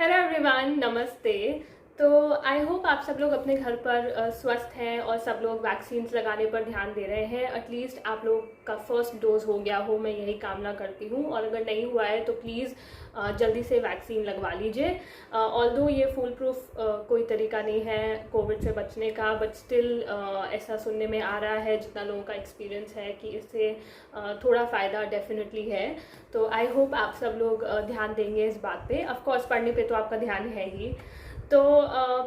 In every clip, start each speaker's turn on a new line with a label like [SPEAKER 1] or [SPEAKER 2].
[SPEAKER 1] Hello everyone, नमस्ते। तो I hope आप सब लोग अपने घर पर स्वस्थ हैं और सब लोग वैक्सीन्स लगाने पर ध्यान दे रहे हैं। एटलीस्ट आप लोग का फर्स्ट डोज हो गया हो, मैं यही कामना करती हूँ। और अगर नहीं हुआ है तो प्लीज़ जल्दी से वैक्सीन लगवा लीजिए। ऑल्दो ये फुल प्रूफ कोई तरीका नहीं है कोविड से बचने का, बट स्टिल ऐसा सुनने में आ रहा है, जितना लोगों का एक्सपीरियंस है, कि इससे थोड़ा फ़ायदा डेफिनेटली है। तो आई होप आप सब लोग ध्यान देंगे इस बात पे। ऑफ कोर्स पढ़ने पे तो आपका ध्यान है ही। तो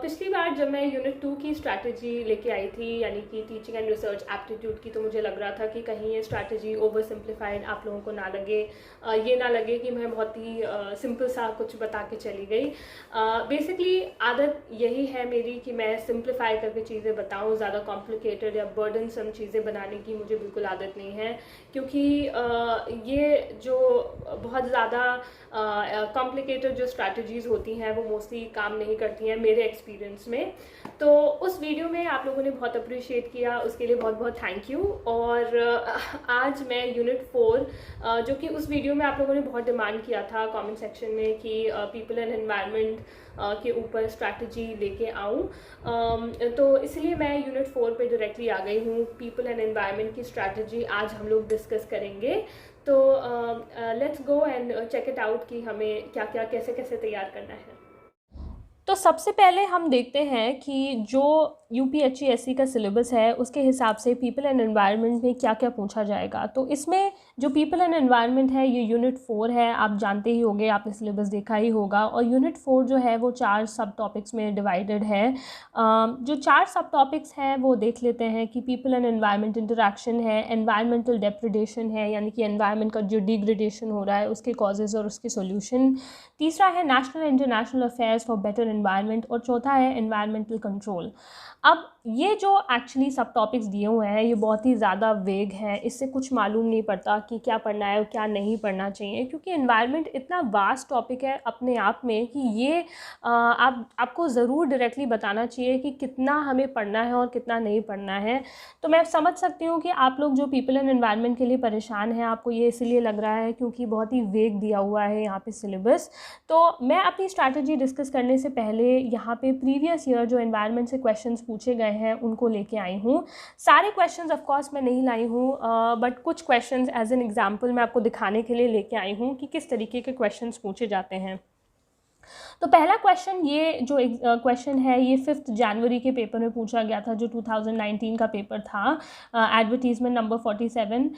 [SPEAKER 1] पिछली बार जब मैं यूनिट 2 की स्ट्रैटेजी लेके आई थी, यानी कि टीचिंग एंड रिसर्च एप्टीट्यूड की, तो मुझे लग रहा था कि कहीं ये स्ट्रैटेजी ओवर सिंप्लीफाइड आप लोगों को ना लगे, ये ना लगे कि मैं बहुत ही सिंपल सा कुछ बता के चली गई। बेसिकली आदत यही है मेरी कि मैं सिंप्लीफाई करके चीज़ें बताऊँ। ज़्यादा कॉम्प्लिकेटेड या बर्डनसम चीज़ें बनाने की मुझे बिल्कुल आदत नहीं है, क्योंकि ये जो बहुत ज़्यादा कॉम्प्लिकेटेड जो स्ट्रैटेजीज़ होती हैं वो मोस्टली काम नहीं करती हैं मेरे एक्सपीरियंस में। तो उस वीडियो में आप लोगों ने बहुत अप्रिशिएट किया, उसके लिए बहुत बहुत थैंक यू। और आज मैं यूनिट 4, जो कि उस वीडियो में आप लोगों ने बहुत डिमांड किया था कमेंट सेक्शन में कि पीपल एंड एनवायरनमेंट के ऊपर स्ट्रैटेजी लेके आऊँ, तो इसलिए मैं यूनिट 4 पे डायरेक्टली आ गई हूँ। पीपल एंड एनवायरनमेंट की स्ट्रैटेजी आज हम लोग डिस्कस करेंगे। तो let's go and check it out कि हमें क्या क्या कैसे कैसे तैयार करना है।
[SPEAKER 2] तो सबसे पहले हम देखते हैं कि जो यूपीएचसीएससी का सिलेबस है उसके हिसाब से पीपल एंड एनवायरनमेंट में क्या क्या पूछा जाएगा। तो इसमें जो पीपल एंड एनवायरनमेंट है ये यूनिट 4 है, आप जानते ही होंगे, आपने सिलेबस देखा ही होगा। और यूनिट 4 जो है वो 4 सब टॉपिक्स में डिवाइडेड है। जो 4 सब टॉपिक्स हैं वो देख लेते हैं कि पीपल एंड एनवायरनमेंट इंटरेक्शन है, एनवायरमेंटल डेप्रिडेशन है, यानी कि एनवायरनमेंट का जो डिग्रेडेशन हो रहा है उसके कॉजेज़ और उसके सोल्यूशन। तीसरा है national international affairs for better environment, और चौथा है एनवायरमेंटल कंट्रोल। अब ये जो एक्चुअली सब टॉपिक्स दिए हुए हैं ये बहुत ही ज़्यादा वेग है, इससे कुछ मालूम नहीं पड़ता कि क्या पढ़ना है और क्या नहीं पढ़ना चाहिए, क्योंकि एनवायरनमेंट इतना वास्ट टॉपिक है अपने आप में कि ये आपको ज़रूर डायरेक्टली बताना चाहिए कि कितना हमें पढ़ना है और कितना नहीं पढ़ना है। तो मैं समझ सकती हूँ कि आप लोग जो पीपल एंड एनवायरनमेंट के लिए परेशान हैं, आपको ये इसीलिए लग रहा है क्योंकि बहुत ही वेग दिया हुआ है यहाँ पे सिलेबस। तो मैं अपनी स्ट्रैटेजी डिस्कस करने से पहले यहाँ पे प्रीवियस ईयर जो एनवायरनमेंट से क्वेश्चंस पूछे गए हैं उनको लेके आई हूँ। सारे क्वेश्चंस ऑफ कोर्स मैं नहीं लाई हूँ, बट कुछ क्वेश्चंस एज एन एग्जांपल मैं आपको दिखाने के लिए लेके आई हूँ कि किस तरीके के क्वेश्चंस पूछे जाते हैं। तो पहला क्वेश्चन, ये जो क्वेश्चन है ये 5 जनवरी के पेपर में पूछा गया था, जो 2019 का पेपर था, एडवर्टीजमेंट नंबर 47।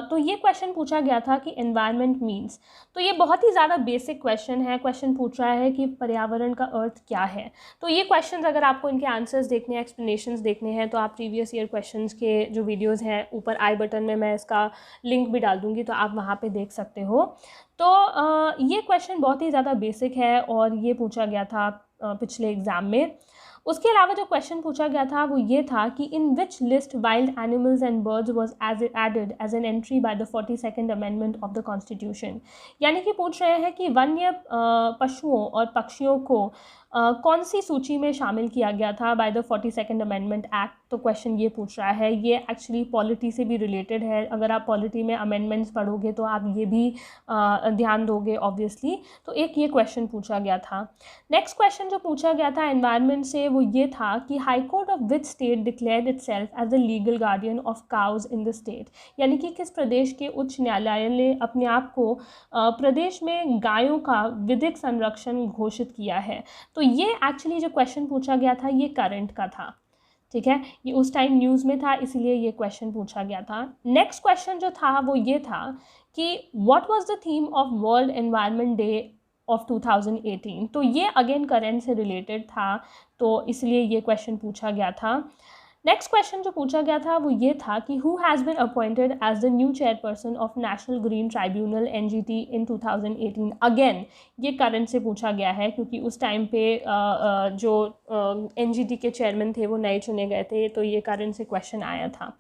[SPEAKER 2] तो ये क्वेश्चन पूछा गया था कि एनवायरनमेंट मीन्स। तो ये बहुत ही ज़्यादा बेसिक क्वेश्चन है। क्वेश्चन पूछ रहा है कि पर्यावरण का अर्थ क्या है। तो ये क्वेश्चन अगर आपको इनके आंसर्स देखने हैं, एक्सप्लेनेशंस देखने हैं, तो आप प्रीवियस ईयर क्वेश्चन के जो वीडियोज़ हैं ऊपर आई बटन में मैं इसका लिंक भी डाल दूँगी, तो आप वहाँ पर देख सकते हो। तो ये क्वेश्चन बहुत ही ज़्यादा बेसिक है और ये पूछा गया था पिछले एग्ज़ाम में। उसके अलावा जो क्वेश्चन पूछा गया था वो ये था कि in which list wild animals and birds was added as an entry by the 42nd amendment of the constitution. यानी कि पूछ रहे हैं कि वन्य पशुओं और पक्षियों को कौन सी सूची में शामिल किया गया था bye the 42nd amendment act. तो क्वेश्चन ये पूछ रहा है, ये एक्चुअली पॉलिटी से भी रिलेटेड है। अगर आप पॉलिटी में अमेंडमेंट्स पढ़ोगे तो आप ये भी ध्यान दोगे ऑब्वियसली। तो एक ये क्वेश्चन पूछा गया था। नेक्स्ट क्वेश्चन जो पूछा गया था एनवायरनमेंट से वो ये था कि high court of which state declared itself as the legal guardian of cows in the state. यानी कि किस प्रदेश के उच्च न्यायालय ने अपने आप को प्रदेश में गायों का विधिक संरक्षण घोषित किया है। तो ये एक्चुअली जो क्वेश्चन पूछा गया था ये करंट का था, ठीक है, ये उस टाइम न्यूज़ में था, इसलिए ये क्वेश्चन पूछा गया था। नेक्स्ट क्वेश्चन जो था वो ये था कि what was the theme of world environment day of 2018। तो ये अगेन करंट से रिलेटेड था, तो इसलिए ये क्वेश्चन पूछा गया था। नेक्स्ट क्वेश्चन जो पूछा गया था वो ये था कि who has been appointed as the new chairperson of National Green Tribunal NGT in 2018। Again ये करंट से पूछा गया है क्योंकि उस टाइम पे जो एनजीटी के चेयरमैन थे वो नए चुने गए थे, तो ये करंट से क्वेश्चन आया था,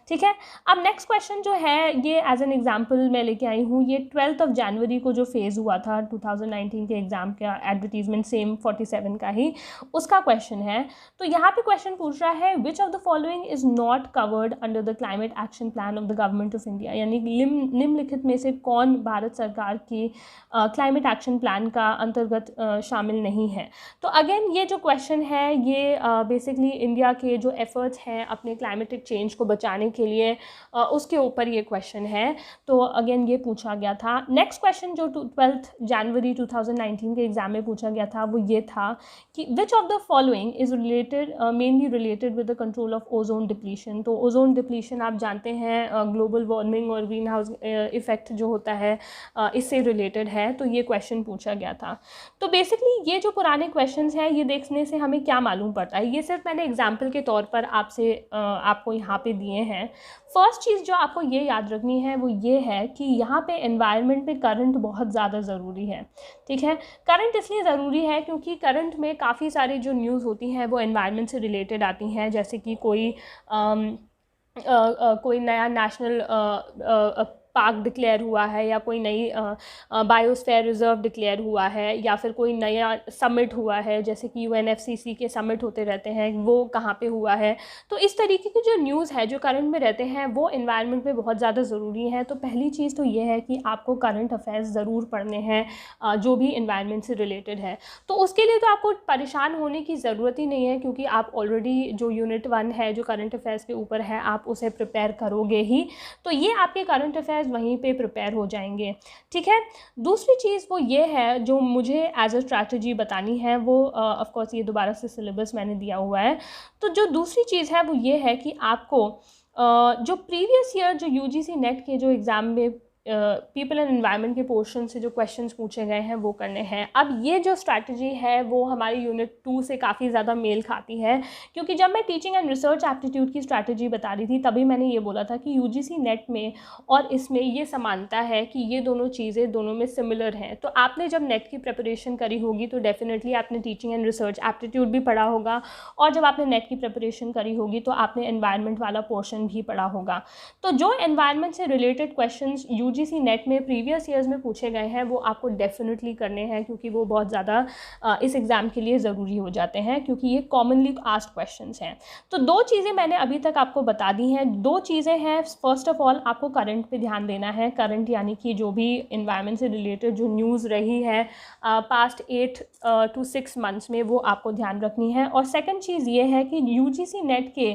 [SPEAKER 2] ठीक है। अब नेक्स्ट क्वेश्चन जो है ये एज एन एग्जाम्पल मैं लेके आई हूँ। ये 12 जनवरी को जो फेज़ हुआ था 2019 के एग्ज़ाम का, एडवर्टीजमेंट सेम 47 का ही, उसका क्वेश्चन है। तो यहाँ पे क्वेश्चन पूछ रहा है which of the following is not covered under the climate action plan of the government of India, यानी निम्नलिखित में से कौन भारत सरकार की क्लाइमेट एक्शन प्लान का अंतर्गत शामिल नहीं है। तो अगेन ये जो क्वेश्चन है ये बेसिकली इंडिया के जो एफर्ट्स हैं अपने क्लाइमेटिक चेंज को बचाने के लिए उसके ऊपर ये क्वेश्चन है। तो अगेन ये पूछा गया था। नेक्स्ट क्वेश्चन जो 12 जनवरी 2019 के एग्जाम में पूछा गया था वो ये था कि which of the following is related mainly related with the control of ozone depletion. तो ओजोन डिप्लीशन आप जानते हैं ग्लोबल वार्मिंग और ग्रीन हाउस इफेक्ट जो होता है इससे रिलेटेड है। तो ये क्वेश्चन पूछा गया था। तो बेसिकली ये जो पुराने क्वेश्चंस हैं ये देखने से हमें क्या मालूम पड़ता है, ये सिर्फ मैंने एग्जाम्पल के तौर पर आपको यहाँ पे दिए हैं। फर्स्ट चीज़ जो आपको ये याद रखनी है वो ये है कि यहाँ पे एनवायरनमेंट में करंट बहुत ज़्यादा ज़रूरी है। ठीक है, करंट इसलिए ज़रूरी है क्योंकि करंट में काफ़ी सारी जो न्यूज़ होती हैं वो एनवायरनमेंट से रिलेटेड आती हैं, जैसे कि कोई नया नेशनल पार्क डिक्लेयर हुआ है या कोई नई बायोस्फीयर रिजर्व डिक्लेयर हुआ है या फिर कोई नया समिट हुआ है, जैसे कि UNFCCC के समिट होते रहते हैं वो कहाँ पे हुआ है। तो इस तरीके की जो न्यूज़ है जो करंट में रहते हैं वो एनवायरनमेंट में बहुत ज़्यादा ज़रूरी है। तो पहली चीज़ तो ये है कि आपको करंट अफेयर्स ज़रूर पढ़ने हैं जो भी एनवायरनमेंट से रिलेटेड है। तो उसके लिए तो आपको परेशान होने की ज़रूरत ही नहीं है क्योंकि आप ऑलरेडी जो यूनिट 1 है जो करंट अफेयर्स के ऊपर है आप उसे प्रिपेयर करोगे ही। तो ये आपके करंट अफेयर्स वहीं पे प्रिपेयर हो जाएंगे। ठीक है, दूसरी चीज़ वो ये है जो मुझे एज अ स्ट्रैटेजी बतानी है वो ऑफ कोर्स ये दोबारा से सिलेबस मैंने दिया हुआ है। तो जो दूसरी चीज़ है वो ये है कि आपको जो प्रीवियस ईयर जो UGC नेट के जो एग्ज़ाम में पीपल एंड एनवायरनमेंट के पोर्शन से जो क्वेश्चंस पूछे गए हैं वो करने हैं। अब ये जो स्ट्रैटेजी है वो हमारी यूनिट 2 से काफ़ी ज़्यादा मेल खाती है क्योंकि जब मैं टीचिंग एंड रिसर्च एप्टीट्यूड की स्ट्रैटेजी बता रही थी तभी मैंने ये बोला था कि UGC नेट में और इसमें ये समानता है कि ये दोनों चीज़ें दोनों में सिमिलर हैं। तो आपने जब नेट की प्रिपरेशन करी होगी तो डेफिनेटली आपने टीचिंग एंड रिसर्च एप्टीट्यूड भी पढ़ा होगा और जब आपने नेट की प्रिपरेशन करी होगी तो आपने एनवायरनमेंट वाला पोर्शन भी पढ़ा होगा। तो जो एनवायरनमेंट से रिलेटेड क्वेश्चन UGC नेट में प्रीवियस ईयर्स में पूछे गए हैं वो आपको डेफिनेटली करने हैं क्योंकि वो बहुत ज़्यादा इस एग्ज़ाम के लिए ज़रूरी हो जाते हैं क्योंकि ये कॉमनली आस्क्ड क्वेश्चंस हैं। तो दो चीज़ें मैंने अभी तक आपको बता दी हैं। दो चीज़ें हैं, फर्स्ट ऑफ ऑल आपको करंट पे ध्यान देना है। करंट यानी कि जो भी एनवायरनमेंट से रिलेटेड जो न्यूज़ रही है पास्ट 8 to 6 मंथ्स में वो आपको ध्यान रखनी है। और सेकेंड चीज़ ये है कि UGC नेट के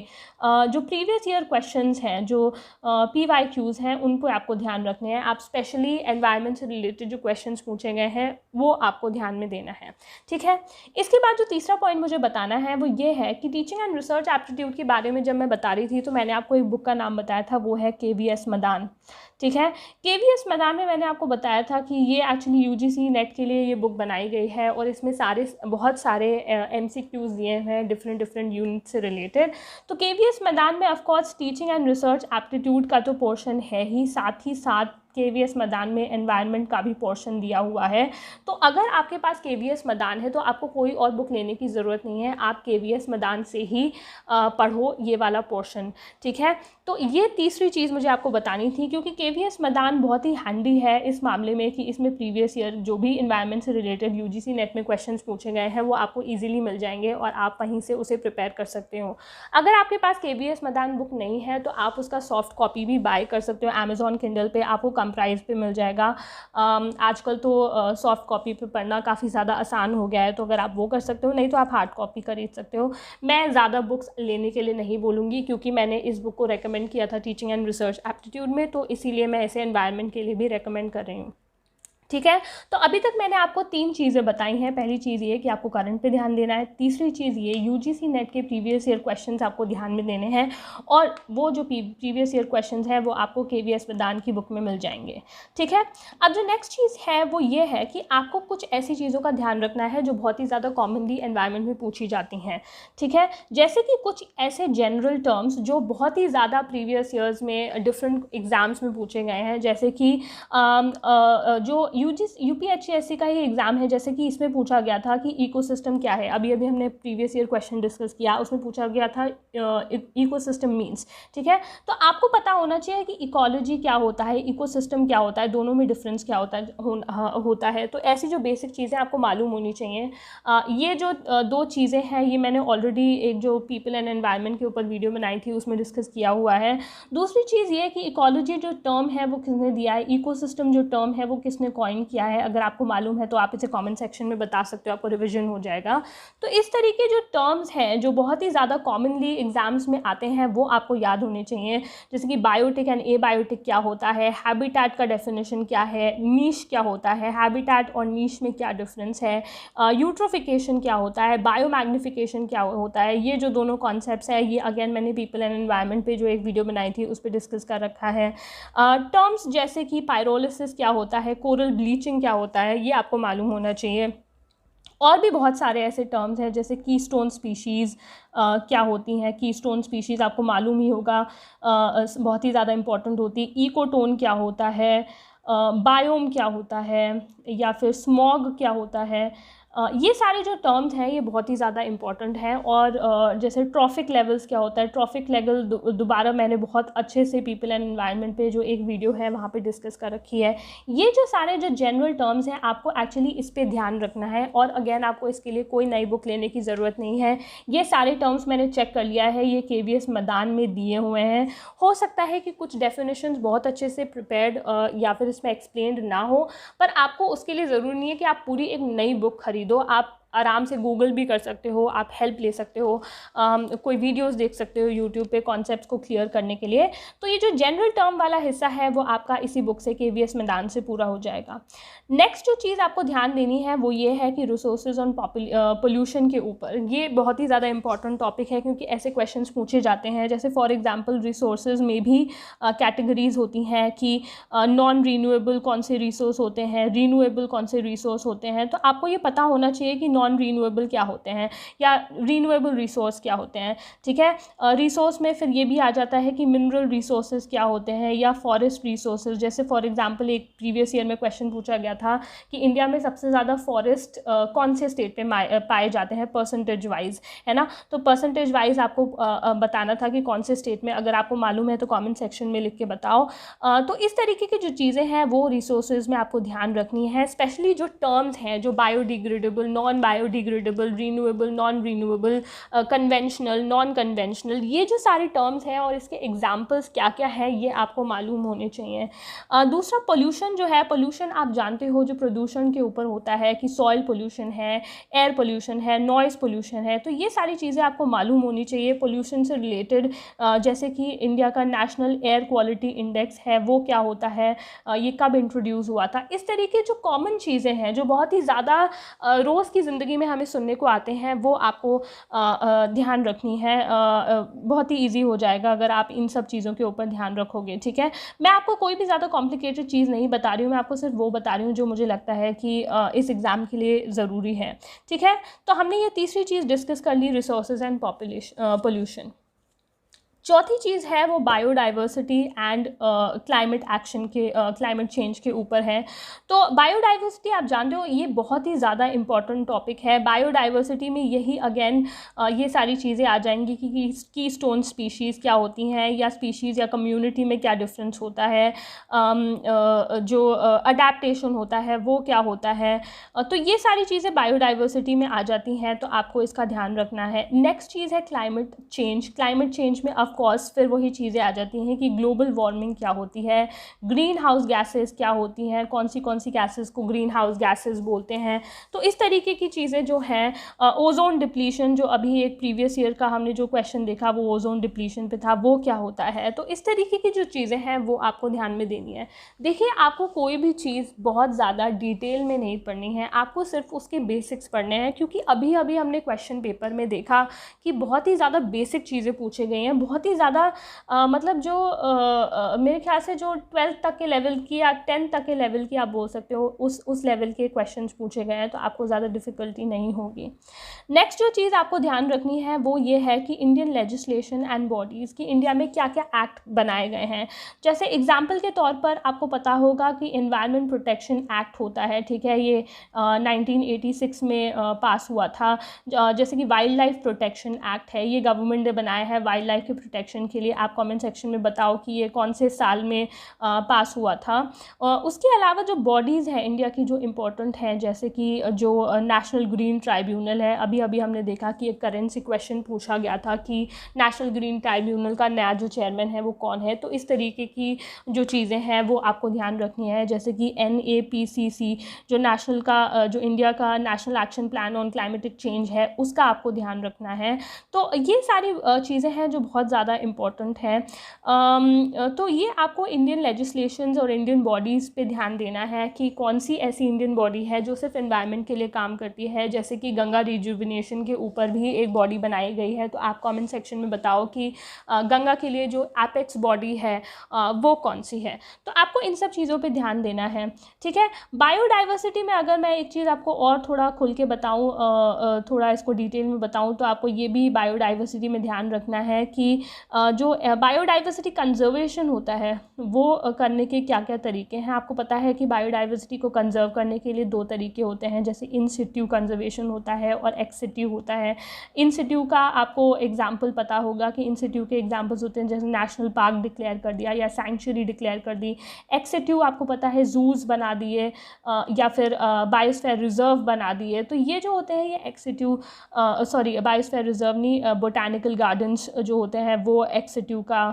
[SPEAKER 2] जो प्रीवियस ईयर क्वेश्चंस हैं जो PYQs हैं उनको आपको ध्यान रखने हैं। आप स्पेशली एनवायरनमेंट से रिलेटेड जो क्वेश्चंस पूछे गए हैं वो आपको ध्यान में देना है। ठीक है, इसके बाद जो तीसरा पॉइंट मुझे बताना है वो ये है कि टीचिंग एंड रिसर्च एप्टीट्यूड के बारे में जब मैं बता रही थी तो मैंने आपको एक बुक का नाम बताया था, वो है KVS मदान। ठीक है, KVS मदान में मैंने आपको बताया था कि ये एक्चुअली UGC नेट के लिए ये बुक बनाई गई है और इसमें बहुत सारे MCQs दिए हैं डिफरेंट यूनिट से रिलेटेड। तो KVS मदान में of course teaching and research aptitude का तो पोर्शन है ही साथ KVS मदान में एनवायरनमेंट का भी पोर्शन दिया हुआ है। तो अगर आपके पास KVS मदान है तो आपको कोई और बुक लेने की ज़रूरत नहीं है, आप KVS मदान से ही पढ़ो ये वाला पोर्शन। ठीक है, तो ये तीसरी चीज़ मुझे आपको बतानी थी क्योंकि KVS मदान बहुत ही हैंडी है इस मामले में कि इसमें प्रीवियस ईयर जो भी एनवायरनमेंट से रिलेटेड UGC नेट में क्वेश्चंस पूछे गए हैं वो आपको ईजिली मिल जाएंगे और आप वहीं से उसे प्रिपेयर कर सकते हो। अगर आपके पास KVS मदान बुक नहीं है तो आप उसका सॉफ्ट कॉपी भी बाय कर सकते हो अमेज़ॉन किंडल पे, आपको कम प्राइस पे मिल जाएगा। आजकल तो सॉफ्ट कॉपी पे पढ़ना काफ़ी ज़्यादा आसान हो गया है, तो अगर आप वो कर सकते हो, नहीं तो आप हार्ड कॉपी खरीद सकते हो। मैं ज़्यादा बुक्स लेने के लिए नहीं बोलूँगी क्योंकि मैंने इस बुक को रेकमेंड किया था टीचिंग एंड रिसर्च एप्टीट्यूड में, तो इसीलिए मैं इसे एनवायरनमेंट के लिए भी रेकमेंड कर रही हूँ। ठीक है, तो अभी तक मैंने आपको 3 चीज़ें बताई हैं। पहली चीज़ ये कि आपको करंट पे ध्यान देना है, तीसरी चीज़ ये UGC नेट के प्रीवियस ईयर क्वेश्चंस आपको ध्यान में देने हैं और वो जो प्रीवियस ईयर क्वेश्चंस हैं वो आपको KVS मदान की बुक में मिल जाएंगे। ठीक है, अब जो नेक्स्ट चीज़ है वो ये है कि आपको कुछ ऐसी चीज़ों का ध्यान रखना है जो बहुत ही ज़्यादा कॉमनली एनवायरनमेंट में पूछी जाती हैं। ठीक है, जैसे कि कुछ ऐसे जनरल टर्म्स जो बहुत ही ज़्यादा प्रीवियस ईयर्स में डिफरेंट एग्जाम्स में पूछे गए हैं, जैसे कि जो यूपीएचसीएससी का ही एग्ज़ाम है, जैसे कि इसमें पूछा गया था कि इकोसिस्टम क्या है। अभी हमने प्रीवियस ईयर क्वेश्चन डिस्कस किया, उसमें पूछा गया था इकोसिस्टम मीन्स, ठीक है। तो आपको पता होना चाहिए कि इकोलॉजी क्या होता है, इकोसिस्टम क्या होता है, दोनों में डिफरेंस क्या होता है। तो ऐसी जो बेसिक चीज़ें आपको मालूम होनी चाहिए। ये जो दो चीज़ें हैं ये मैंने ऑलरेडी एक जो पीपल एंड एनवायरनमेंट के ऊपर वीडियो बनाई थी उसमें डिस्कस किया हुआ है। दूसरी चीज़ ये कि इकोलॉजी जो टर्म है वो किसने दिया है, इकोसिस्टम जो टर्म है वो किसने कॉइन किया है। अगर आपको मालूम है तो आप इसे कमेंट सेक्शन में बता सकते हो, आपको रिविजन हो जाएगा। तो इस तरीके जो टर्म्स हैं जो बहुत ही ज़्यादा कॉमनली एग्जाम्स में आते हैं वो आपको याद होने चाहिए, जैसे कि बायोटिक एंड एबायोटिक क्या होता है, हैबिटेट का डेफिनेशन क्या है, नीश क्या होता है, हैबिटेट और नीश में क्या डिफरेंस है, यूट्रोफिकेशन क्या होता है, बायोमैग्निफिकेशन क्या होता है। ये जो दोनों कॉन्सेप्ट्स है ये अगेन मैंने पीपल एंड एनवायरनमेंट पे जो एक वीडियो बनाई थी उस पर डिस्कस कर रखा है। टर्म्स जैसे कि पायरोलिसिस क्या होता है, कोरल ब्लीचिंग क्या होता है, ये आपको मालूम होना चाहिए। और भी बहुत सारे ऐसे टर्म्स हैं जैसे कीस्टोन स्पीशीज़ क्या होती हैं, कीस्टोन स्पीशीज़ आपको मालूम ही होगा, बहुत ही ज़्यादा इंपॉर्टेंट होती है। इकोटोन क्या होता है, बायोम क्या होता है, या फिर स्मॉग क्या होता है। ये सारे जो टर्म्स हैं ये बहुत ही ज़्यादा इंपॉर्टेंट हैं। और जैसे ट्रॉफिक लेवल्स क्या होता है, ट्रॉफिक लेवल दोबारा मैंने बहुत अच्छे से पीपल एंड एनवायरनमेंट पे जो एक वीडियो है वहाँ पे डिस्कस कर रखी है। ये जो सारे जो जनरल टर्म्स हैं आपको एक्चुअली इस पे ध्यान रखना है, और अगेन आपको इसके लिए कोई नई बुक लेने की ज़रूरत नहीं है। ये सारे टर्म्स मैंने चेक कर लिया है, ये KVS मैदान में दिए हुए हैं। हो सकता है कि कुछ डेफिनेशंस बहुत अच्छे से प्रिपेयर्ड या फिर इसमें एक्सप्लेन्ड ना हो, पर आपको उसके लिए ज़रूरी नहीं है कि आप पूरी एक नई बुक खरीदो। आप आराम से गूगल भी कर सकते हो, आप हेल्प ले सकते हो, कोई वीडियोस देख सकते हो यूट्यूब पे कॉन्सेप्ट्स को क्लियर करने के लिए। तो ये जो जनरल टर्म वाला हिस्सा है वो आपका इसी बुक से KVS मैदान से पूरा हो जाएगा। नेक्स्ट जो चीज़ आपको ध्यान देनी है वो ये है कि रिसोर्सेज ऑन पोल्यूशन के ऊपर, ये बहुत ही ज़्यादा इंपॉर्टेंट टॉपिक है क्योंकि ऐसे क्वेश्चंस पूछे जाते हैं। जैसे फॉर एग्जांपल रिसोर्सेज में भी कैटेगरीज होती हैं कि नॉन रीन्यूएबल कौन से रिसोर्स होते हैं, रीन्यूएबल कौन से रिसोर्स होते हैं। तो आपको ये पता होना चाहिए कि नॉन रीन्यूएबल क्या होते हैं या रीन्यूएबल रिसोर्स क्या होते हैं, ठीक है। रिसोर्स में फिर ये भी आ जाता है कि मिनरल रिसोर्सेज क्या होते हैं या फॉरेस्ट रिसोर्सेज। जैसे फॉर एग्जांपल एक प्रीवियस ईयर में क्वेश्चन पूछा गया था कि इंडिया में सबसे ज़्यादा फॉरेस्ट कौन से स्टेट पे पाए जाते हैं परसेंटेज वाइज, है ना। तो परसेंटेज वाइज आपको बताना था कि कौन से स्टेट में। अगर आपको मालूम है तो कमेंट सेक्शन में लिख के बताओ। तो इस तरीके की जो चीज़ें हैं वो रिसोर्सेज में आपको ध्यान रखनी है। स्पेशली जो टर्म्स हैं जो biodegradable, non biodegradable, renewable, non renewable, conventional, non conventional, ये जो सारे टर्म्स हैं और इसके एग्जाम्पल्स क्या क्या है ये आपको मालूम होने चाहिए। दूसरा पोल्यूशन जो है, पोल्यूशन आप जानते हो जो प्रदूषण के ऊपर होता है कि सॉइल पोल्यूशन है, एयर पोल्यूशन है, नॉइज़ पोल्यूशन है। तो ये सारी चीज़ें आपको मालूम होनी चाहिए पोल्यूशन से रिलेटेड। जैसे कि इंडिया का नेशनल एयर क्वालिटी इंडेक्स है वो क्या होता है, ये कब इंट्रोड्यूस हुआ था। इस तरीके जो कॉमन चीज़ें हैं जो बहुत ही ज़्यादा रोज़ की ज़िंदगी में हमें सुनने को आते हैं वो आपको ध्यान रखनी है। बहुत ही ईजी हो जाएगा अगर आप इन सब चीज़ों के ऊपर ध्यान रखोगे, ठीक है। मैं आपको कोई भी ज़्यादा कॉम्प्लिकेटेड चीज़ नहीं बता रही हूँ, मैं आपको सिर्फ वो बता रही हूँ जो मुझे लगता है कि इस एग्ज़ाम के लिए ज़रूरी है, ठीक है। तो हमने ये तीसरी चीज़ डिस्कस कर ली, रिसोर्सेज एंड पोल्यूशन। चौथी चीज़ है वो बायोडाइवर्सिटी एंड क्लाइमेट एक्शन के, क्लाइमेट चेंज के ऊपर है। तो बायोडाइवर्सिटी आप जानते हो ये बहुत ही ज़्यादा इम्पॉर्टेंट टॉपिक है। बायोडाइवर्सिटी में यही अगेन ये सारी चीज़ें आ जाएंगी कि कीस्टोन स्पीशीज़ क्या होती हैं या स्पीशीज़ या कम्युनिटी में क्या डिफरेंस होता है, जो अडेप्टेशन होता है वो क्या होता है। तो ये सारी चीज़ें बायोडाइवर्सिटी में आ जाती हैं, तो आपको इसका ध्यान रखना है। नेक्स्ट चीज़ है क्लाइमेट चेंज। क्लाइमेट चेंज में ऑफकोर्स फिर वही चीज़ें आ जाती हैं कि ग्लोबल वार्मिंग क्या होती है, ग्रीन हाउस गैसेस क्या होती हैं, कौन सी गैसेस को ग्रीन हाउस गैसेस बोलते हैं। तो इस तरीके की चीज़ें जो हैं, ओजोन डिप्लीशन जो अभी एक प्रीवियस ईयर का हमने जो क्वेश्चन देखा वो ओजोन डिप्लीशन पे था, वो क्या होता है। तो इस तरीके की जो चीज़ें हैं वो आपको ध्यान में देनी है। देखिए आपको कोई भी चीज़ बहुत ज़्यादा डिटेल में नहीं पढ़नी है, आपको सिर्फ उसके बेसिक्स पढ़ने हैं, क्योंकि अभी अभी हमने क्वेश्चन पेपर में देखा कि बहुत ही ज़्यादा बेसिक चीज़ें पूछे गई हैं, बहुत बहुत ही ज़्यादा मतलब जो मेरे ख्याल से जो 12th तक के लेवल की या 10th तक के लेवल की आप बोल सकते हो उस लेवल के क्वेश्चंस पूछे गए हैं, तो आपको ज़्यादा डिफ़िकल्टी नहीं होगी। नेक्स्ट जो चीज़ आपको ध्यान रखनी है वो ये है कि इंडियन लेजिस्लेशन एंड बॉडीज़ की इंडिया में क्या क्या एक्ट बनाए गए हैं। जैसे एग्जाम्पल के तौर पर आपको पता होगा कि एनवायरनमेंट प्रोटेक्शन एक्ट होता है, ठीक है, ये 1986 में पास हुआ था। जैसे कि वाइल्ड लाइफ प्रोटेक्शन एक्ट है, ये गवर्नमेंट ने बनाया है वाइल्ड लाइफ के प्रोटेक्शन के लिए। आप कमेंट सेक्शन में बताओ कि ये कौन से साल में पास हुआ था। उसके अलावा जो बॉडीज़ हैं इंडिया की जो इम्पोर्टेंट हैं, जैसे कि जो नेशनल ग्रीन ट्राइब्यूनल है, अभी अभी हमने देखा कि एक करेंसी क्वेश्चन पूछा गया था कि नेशनल ग्रीन ट्राइब्यूनल का नया जो चेयरमैन है वो कौन है। तो इस तरीके की जो चीज़ें हैं वो आपको ध्यान रखनी है। जैसे कि NAPCC जो नेशनल का जो इंडिया का national action plan on climatic change है, उसका आपको ध्यान रखना है। तो ये सारी चीज़ें हैं जो बहुत ज़्यादा इम्पोर्टेंट हैं। तो ये आपको इंडियन लेजिस्लेशंस और इंडियन बॉडीज़ पे ध्यान देना है कि कौन सी ऐसी इंडियन बॉडी है जो सिर्फ एनवायरनमेंट के लिए काम करती है। जैसे कि गंगा रिजुविनेशन के ऊपर भी एक बॉडी बनाई गई है, तो आप कमेंट सेक्शन में बताओ कि गंगा के लिए जो एपेक्स बॉडी है वो कौन सी है। तो आपको इन सब चीज़ों पे ध्यान देना है, ठीक है। बायोडाइवर्सिटी में अगर मैं एक चीज़ आपको और थोड़ा खुल के बताऊँ, थोड़ा इसको डिटेल में बताऊँ, तो आपको ये भी बायोडाइवर्सिटी में ध्यान रखना है कि जो बायोडाइवर्सिटी कंजर्वेशन होता है वो करने के क्या क्या तरीके हैं। आपको पता है कि बायोडाइवर्सिटी को कंजर्व करने के लिए 2 तरीके होते हैं, जैसे इन सिट्यू कंजर्वेशन होता है और एक्स सिट्यू होता है। इन सिट्यू का आपको एग्जाम्पल पता होगा कि इन सिट्यू के एग्जाम्पल्स होते हैं जैसे नेशनल पार्क डिक्लेयर कर दिया या सैंक्चुरी डिक्लेयर कर दी। एक्स सिट्यू आपको पता है जूस बना दिए या फिर बायोस्फीयर रिजर्व बना दिए। तो ये जो होते हैं ये एक्स सिट्यू बायोस्फीयर रिजर्व नहीं, बोटानिकल गार्डन्स जो होते हैं वो एक्स सिट्यू का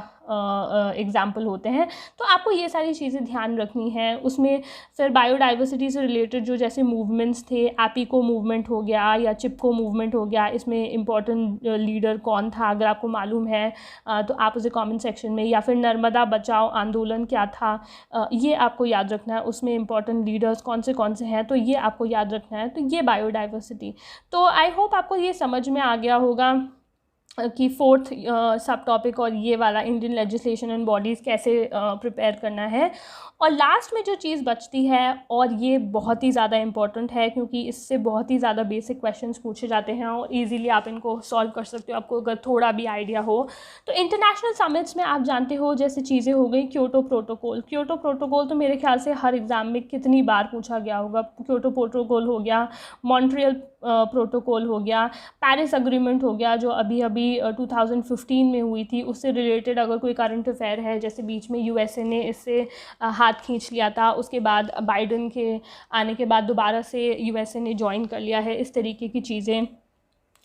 [SPEAKER 2] एग्जाम्पल होते हैं। तो आपको ये सारी चीज़ें ध्यान रखनी है। उसमें फिर बायोडाइवर्सिटी से रिलेटेड जो जैसे मूवमेंट्स थे, एपिको मूवमेंट हो गया या चिपको मूवमेंट हो गया, इसमें इम्पॉर्टेंट लीडर कौन था अगर आपको मालूम है तो आप उसे कमेंट सेक्शन में, या फिर नर्मदा बचाओ आंदोलन क्या था ये आपको याद रखना है, उसमें इम्पॉर्टेंट लीडर्स कौन से हैं, तो ये आपको याद रखना है। तो ये बायोडाइवर्सिटी। तो आई होप आपको ये समझ में आ गया होगा कि 4th सब टॉपिक और ये वाला इंडियन लेजिस्लेशन एंड बॉडीज़ कैसे प्रिपेयर करना है। और लास्ट में जो चीज़ बचती है, और ये बहुत ही ज़्यादा इम्पॉर्टेंट है क्योंकि इससे बहुत ही ज़्यादा बेसिक क्वेश्चंस पूछे जाते हैं और इजीली आप इनको सॉल्व कर सकते हो आपको अगर थोड़ा भी आइडिया हो। तो इंटरनेशनल समिट्स में आप जानते हो जैसे चीज़ें हो गई क्योटो प्रोटोकॉल। क्योटो प्रोटोकॉल तो मेरे ख्याल से हर एग्ज़ाम में कितनी बार पूछा गया होगा। क्योटो प्रोटोकॉल हो गया, मॉन्ट्रियल प्रोटोकॉल हो गया, पेरिस अग्रीमेंट हो गया जो अभी अभी 2015 में हुई थी, उससे रिलेटेड अगर कोई करंट अफेयर है, जैसे बीच में USA ने इससे हाथ खींच लिया था, उसके बाद बाइडन के आने के बाद दोबारा से USA ने ज्वाइन कर लिया है। इस तरीके की चीज़ें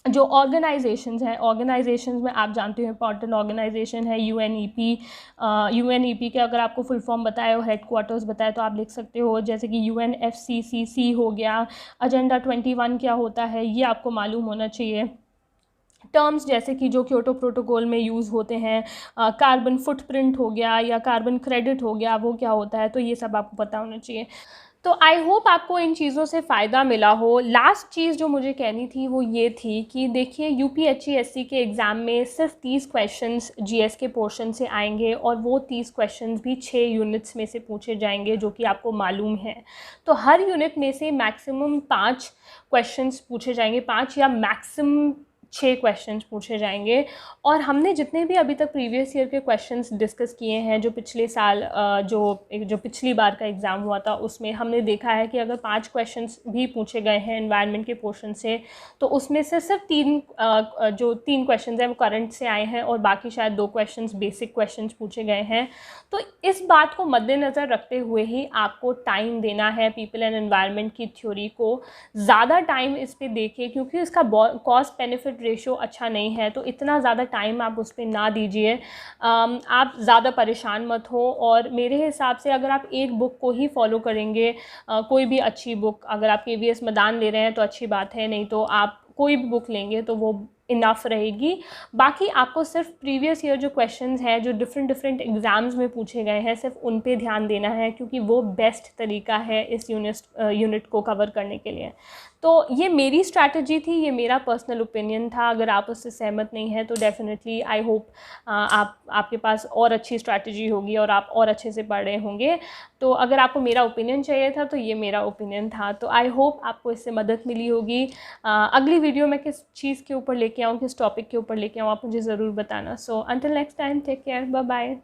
[SPEAKER 2] जो ऑर्गेनाइजेशंस हैं, ऑर्गेनाइजेशंस में आप जानते हो इंपॉर्टेंट ऑर्गेनाइजेशन है UNEP। UNEP के अगर आपको फुल फॉर्म बताए हो, हेड क्वार्टर्स बताए, तो आप लिख सकते हो जैसे कि UNFCCC हो गया। एजेंडा 21 क्या होता है ये आपको मालूम होना चाहिए। टर्म्स जैसे कि जो क्योटो प्रोटोकॉल में यूज़ होते हैं, कार्बन फुटप्रिंट हो गया या कार्बन क्रेडिट हो गया, वो क्या होता है, तो ये सब आपको पता होना चाहिए। तो आई होप आपको इन चीज़ों से फ़ायदा मिला हो। लास्ट चीज़ जो मुझे कहनी थी वो ये थी कि देखिए UPHESC के एग्ज़ाम में सिर्फ 30 क्वेश्चंस GS के पोर्शन से आएंगे और वो 30 क्वेश्चंस भी 6 यूनिट्स में से पूछे जाएंगे जो कि आपको मालूम है। तो हर यूनिट में से मैक्सिमम 5 क्वेश्चंस पूछे जाएंगे, 5 या मैक्सिमम 6 क्वेश्चंस पूछे जाएंगे। और हमने जितने भी अभी तक प्रीवियस ईयर के क्वेश्चंस डिस्कस किए हैं, जो पिछले साल जो पिछली बार का एग्ज़ाम हुआ था, उसमें हमने देखा है कि अगर 5 क्वेश्चंस भी पूछे गए हैं एनवायरनमेंट के पोर्शन से, तो उसमें से सिर्फ 3 क्वेश्चंस हैं वो करंट से आए हैं और बाकी शायद 2 क्वेश्चंस बेसिक क्वेश्चंस पूछे गए हैं। तो इस बात को मद्देनज़र रखते हुए ही आपको टाइम देना है पीपल एंड एनवायरनमेंट की थ्योरी को। ज़्यादा टाइम इस पर देखें क्योंकि इसका कॉस्ट बेनिफिट रेशो अच्छा नहीं है, तो इतना ज़्यादा टाइम आप उस पर ना दीजिए। आप ज़्यादा परेशान मत हो। और मेरे हिसाब से अगर आप एक बुक को ही फॉलो करेंगे, कोई भी अच्छी बुक, अगर आप KVS मैदान ले रहे हैं तो अच्छी बात है, नहीं तो आप कोई भी बुक लेंगे तो वो इनफ रहेगी। बाकी आपको सिर्फ प्रीवियस ईयर जो क्वेश्चंस हैं जो डिफरेंट एग्ज़ाम्स में पूछे गए हैं, सिर्फ उन पे ध्यान देना है क्योंकि वो बेस्ट तरीका है इस यूनिट को कवर करने के लिए। तो ये मेरी स्ट्रैटेजी थी, ये मेरा पर्सनल ओपिनियन था। अगर आप उससे सहमत नहीं हैं तो डेफिनेटली आई होप आपके पास और अच्छी स्ट्रैटेजी होगी और आप और अच्छे से पढ़ रहे होंगे। तो अगर आपको मेरा ओपिनियन चाहिए था तो ये मेरा ओपिनियन था। तो आई होप आपको इससे मदद मिली होगी। अगली वीडियो में किस चीज़ के ऊपर लेके आऊँ, किस टॉपिक के ऊपर लेके आऊँ, आप मुझे ज़रूर बताना। So until next time, take care, bye bye.